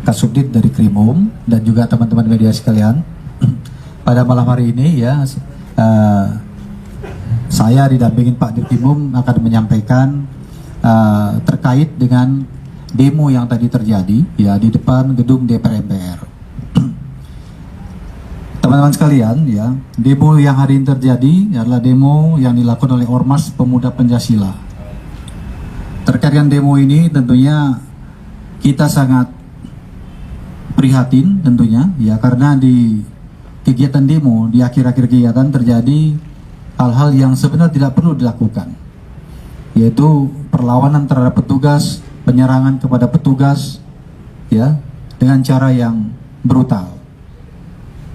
Kasubdit dari Krimum dan juga teman-teman media sekalian. Pada malam hari ini ya, saya didampingin Pak Dirkrimum akan menyampaikan terkait dengan demo yang tadi terjadi ya di depan gedung DPR MPR. Teman-teman sekalian ya, demo yang hari ini terjadi adalah demo yang dilakukan oleh Ormas Pemuda Pancasila. Terkait dengan demo ini tentunya kita sangat prihatin tentunya ya, karena di kegiatan demo, di akhir-akhir kegiatan terjadi hal-hal yang sebenarnya tidak perlu dilakukan, yaitu perlawanan terhadap petugas, penyerangan kepada petugas ya dengan cara yang brutal.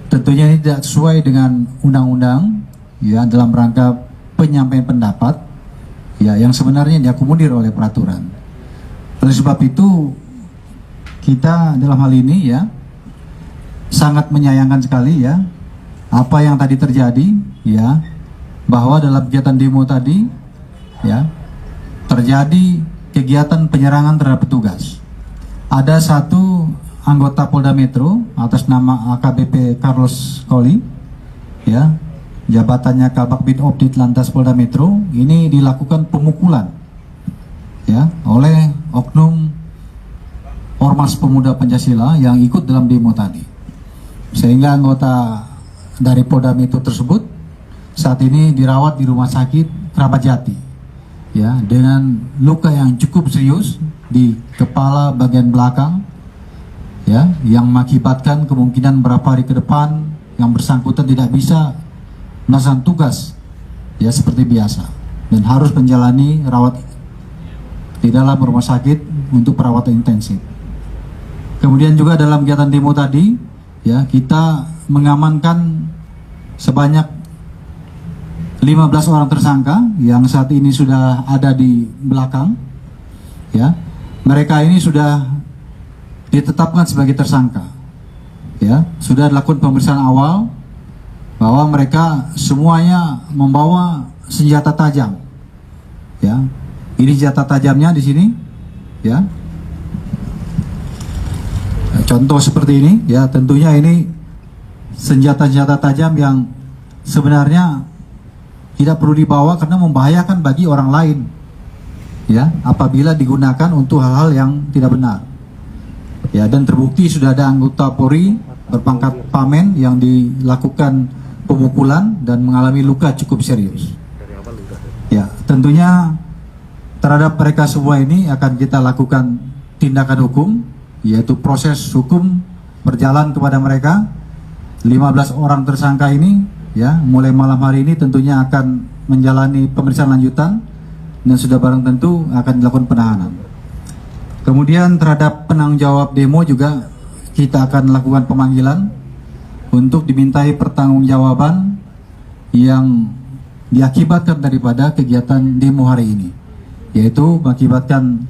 Tentunya ini tidak sesuai dengan undang-undang ya, dalam rangka penyampaian pendapat ya yang sebenarnya diakomodir oleh peraturan. Oleh sebab itu kita dalam hal ini ya sangat menyayangkan sekali ya apa yang tadi terjadi ya, bahwa dalam kegiatan demo tadi ya terjadi kegiatan penyerangan terhadap petugas. Ada satu anggota Polda Metro atas nama AKBP Carlos Koli ya, jabatannya Kabak Bidop di Lantas Polda Metro, ini dilakukan pemukulan ya oleh oknum Ormas Pemuda Pancasila yang ikut dalam demo tadi, sehingga anggota dari Polda Metro tersebut saat ini dirawat di Rumah Sakit Keramat Jati ya, dengan luka yang cukup serius di kepala bagian belakang ya, yang mengakibatkan kemungkinan beberapa hari ke depan yang bersangkutan tidak bisa melaksanakan tugas ya seperti biasa dan harus menjalani rawat di dalam rumah sakit untuk perawatan intensif. Kemudian juga dalam kegiatan demo tadi ya, kita mengamankan sebanyak 15 orang tersangka yang saat ini sudah ada di belakang ya. Mereka ini sudah ditetapkan sebagai tersangka ya, sudah dilakukan pemeriksaan awal bahwa mereka semuanya membawa senjata tajam ya. Ini senjata tajamnya di sini ya, contoh seperti ini ya. Tentunya ini senjata-senjata tajam yang sebenarnya tidak perlu dibawa karena membahayakan bagi orang lain ya apabila digunakan untuk hal-hal yang tidak benar ya. Dan terbukti sudah ada anggota Polri berpangkat Pamen yang dilakukan pemukulan dan mengalami luka cukup serius ya. Tentunya terhadap mereka semua ini akan kita lakukan tindakan hukum, yaitu proses hukum berjalan kepada mereka. 15 orang tersangka ini ya, mulai malam hari ini tentunya akan menjalani pemeriksaan lanjutan dan sudah barang tentu akan dilakukan penahanan. Kemudian terhadap penanggung jawab demo juga kita akan lakukan pemanggilan untuk dimintai pertanggungjawaban yang diakibatkan daripada kegiatan demo hari ini, yaitu mengakibatkan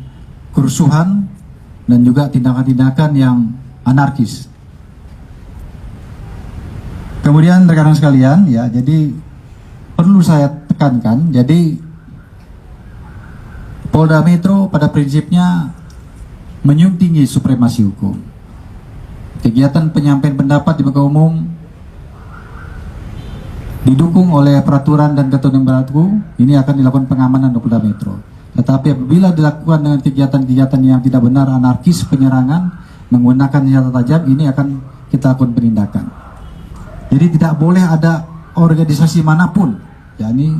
kerusuhan dan juga tindakan-tindakan yang anarkis. Kemudian rekan-rekan sekalian ya, jadi perlu saya tekankan, jadi Polda Metro pada prinsipnya menjunjung tinggi supremasi hukum. Kegiatan penyampaian pendapat di muka umum didukung oleh peraturan dan ketentuan yang berlaku, ini akan dilakukan pengamanan di Polda Metro. Tetapi apabila dilakukan dengan kegiatan-kegiatan yang tidak benar, anarkis, penyerangan, menggunakan senjata tajam, ini akan kita lakukan penindakan. Jadi tidak boleh ada organisasi manapun, yakni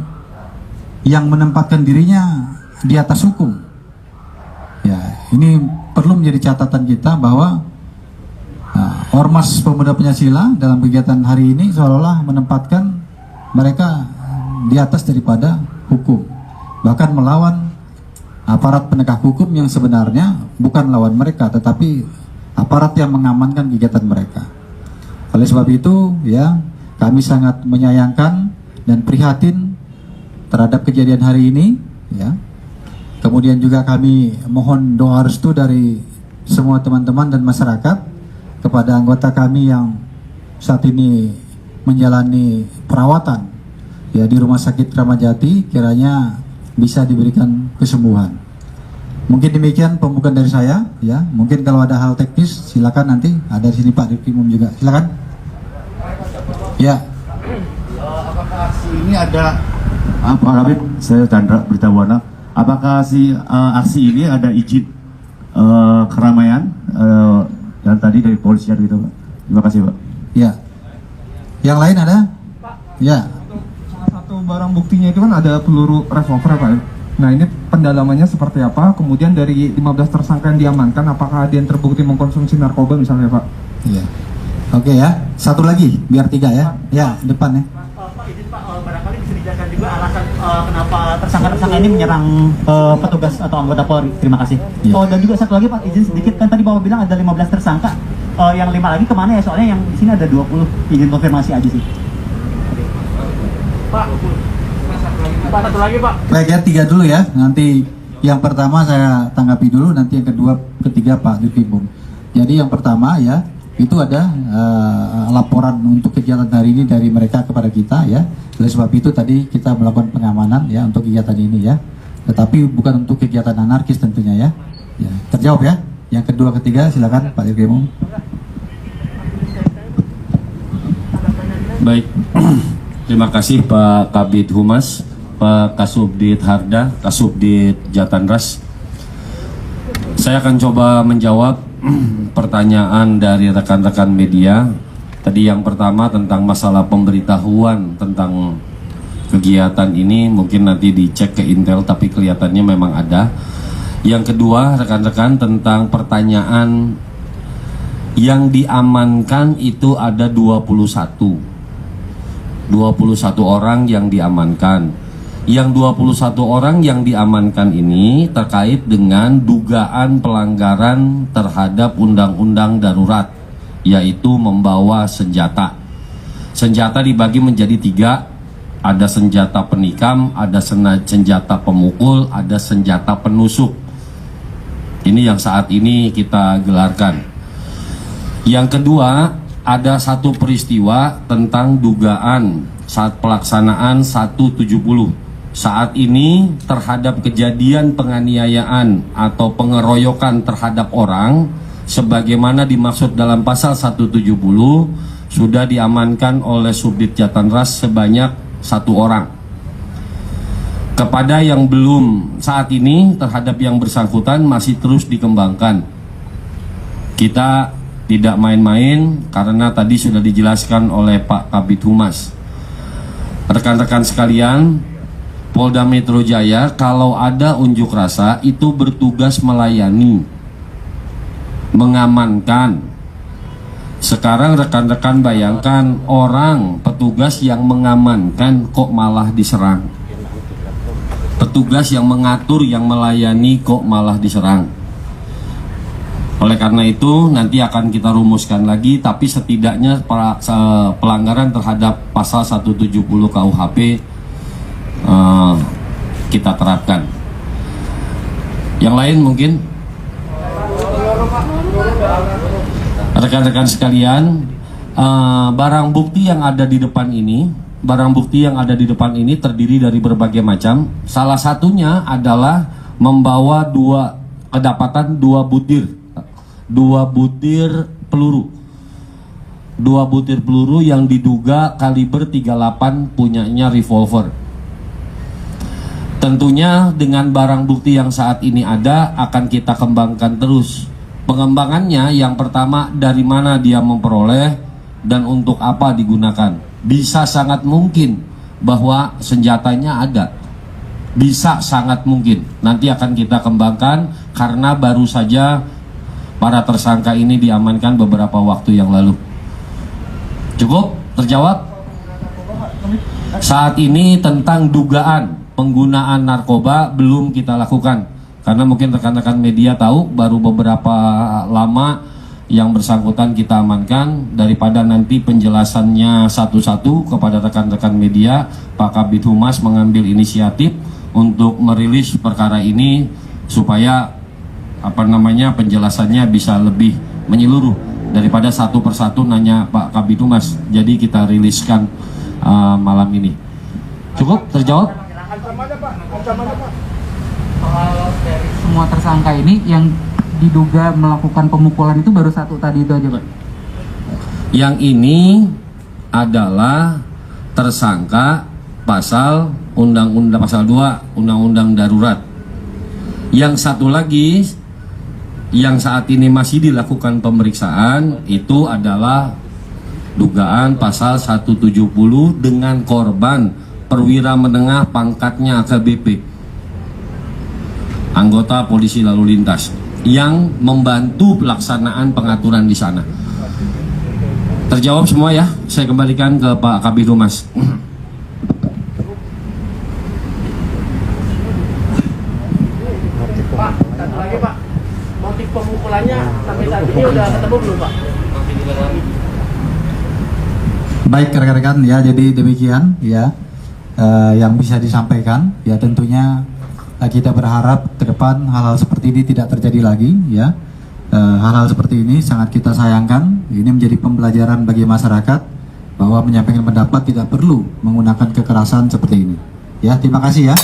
yang menempatkan dirinya di atas hukum. Ya, ini perlu menjadi catatan kita bahwa Ormas Pemuda Pancasila dalam kegiatan hari ini seolah-olah menempatkan mereka di atas daripada hukum, bahkan melawan aparat penegak hukum yang sebenarnya bukan lawan mereka, tetapi aparat yang mengamankan kegiatan mereka. Oleh sebab itu ya, kami sangat menyayangkan dan prihatin terhadap kejadian hari ini ya. Kemudian juga kami mohon doa restu dari semua teman-teman dan masyarakat kepada anggota kami yang saat ini menjalani perawatan ya di Rumah Sakit Keramat Jati, kiranya bisa diberikan kesembuhan. Mungkin demikian pembukaan dari saya, ya. Mungkin kalau ada hal teknis, silakan nanti ada di sini Pak Dirkrimum juga, silakan. Ya. Apakah aksi ini ada Pak Habib, saya Chandra Beritawana. Apakah aksi ini ada izin keramaian dan tadi dari polisian gitu, Pak? Terima kasih, Pak. Ya. Yang lain ada? Ya. Salah satu barang buktinya itu kan ada peluru revolver, Pak. Nah, ini pendalamannya seperti apa? Kemudian dari 15 tersangka yang diamankan, apakah ada yang terbukti mengkonsumsi narkoba misalnya, Pak? Iya. Oke ya. Satu lagi, biar 3 ya. Ya, depan ya. Pak izin Pak, barangkali bisa dijelaskan juga alasan kenapa tersangka-tersangka ini menyerang petugas atau anggota Polri. Terima kasih. Ya. Dan juga satu lagi Pak, izin sedikit, kan tadi Bapak bilang ada 15 tersangka. Yang 5 lagi kemana ya? Soalnya yang di sini ada 20. Izin konfirmasi aja sih. Pak, satu lagi Pak. Baik ya, 3 dulu ya. Nanti yang pertama saya tanggapi dulu, nanti yang kedua, ketiga Pak Dirkrimum. Jadi yang pertama ya, itu ada laporan untuk kegiatan hari ini dari mereka kepada kita ya. Oleh sebab itu tadi kita melakukan pengamanan ya untuk kegiatan ini ya. Tetapi bukan untuk kegiatan anarkis tentunya ya. Ya, terjawab ya. Yang kedua, ketiga silakan Pak Dirkrimum. Baik. Terima kasih Pak Kabid Humas, Pak Kasubdit Harda, Kasubdit Jatanras. Saya akan coba menjawab pertanyaan dari rekan-rekan media. Tadi yang pertama tentang masalah pemberitahuan tentang kegiatan ini, mungkin nanti dicek ke Intel tapi kelihatannya memang ada. Yang kedua rekan-rekan tentang pertanyaan yang diamankan itu ada 21 orang yang diamankan. Yang 21 orang yang diamankan ini terkait dengan dugaan pelanggaran terhadap undang-undang darurat, yaitu membawa senjata. Senjata dibagi menjadi 3, ada senjata penikam, ada senjata pemukul, ada senjata penusuk. Ini yang saat ini kita gelarkan. Yang kedua, ada satu peristiwa tentang dugaan saat pelaksanaan 170. Saat ini terhadap kejadian penganiayaan atau pengeroyokan terhadap orang sebagaimana dimaksud dalam pasal 170 sudah diamankan oleh Subdit Jatanras sebanyak 1 orang. Kepada yang belum saat ini terhadap yang bersangkutan masih terus dikembangkan. Kita tidak main-main karena tadi sudah dijelaskan oleh Pak Kabid Humas. Rekan-rekan sekalian, Polda Metro Jaya kalau ada unjuk rasa itu bertugas melayani, mengamankan. Sekarang rekan-rekan bayangkan orang petugas yang mengamankan kok malah diserang. Petugas yang mengatur, yang melayani kok malah diserang. Oleh karena itu nanti akan kita rumuskan lagi, tapi setidaknya pelanggaran terhadap pasal 170 KUHP kita terapkan. Yang lain mungkin rekan-rekan sekalian, barang bukti yang ada di depan ini terdiri dari berbagai macam. Salah satunya adalah membawa kedapatan dua butir peluru yang diduga kaliber 38 punyanya revolver. Tentunya dengan barang bukti yang saat ini ada akan kita kembangkan terus. Pengembangannya yang pertama, dari mana dia memperoleh dan untuk apa digunakan. Bisa sangat mungkin bahwa senjatanya ada. Bisa sangat mungkin. Nanti akan kita kembangkan karena baru saja para tersangka ini diamankan beberapa waktu yang lalu. Cukup? Terjawab? Saat ini tentang dugaan penggunaan narkoba belum kita lakukan karena mungkin rekan-rekan media tahu baru beberapa lama yang bersangkutan kita amankan. Daripada nanti penjelasannya satu-satu kepada rekan-rekan media, Pak Kabid Humas mengambil inisiatif untuk merilis perkara ini supaya penjelasannya bisa lebih menyeluruh daripada satu persatu nanya Pak Kabid Humas. Jadi kita riliskan malam ini. Cukup? Terjawab? Kalau dari semua tersangka ini yang diduga melakukan pemukulan itu baru satu tadi itu aja, Pak? Yang ini adalah tersangka pasal undang-undang pasal 2 undang-undang darurat. Yang satu lagi yang saat ini masih dilakukan pemeriksaan itu adalah dugaan pasal 170 dengan korban perwira menengah pangkatnya AKBP, anggota polisi lalu lintas yang membantu pelaksanaan pengaturan di sana. Terjawab semua ya, saya kembalikan ke Pak Kabid Humas. Pak, satu lagi Pak, motif pemukulannya sampai saat ini udah ketemu belum Pak? Baik rekan-rekan ya, jadi demikian ya yang bisa disampaikan ya. Tentunya kita berharap ke depan hal-hal seperti ini tidak terjadi lagi ya. Hal-hal seperti ini sangat kita sayangkan. Ini menjadi pembelajaran bagi masyarakat bahwa menyampaikan pendapat tidak perlu menggunakan kekerasan seperti ini. Ya, terima kasih ya.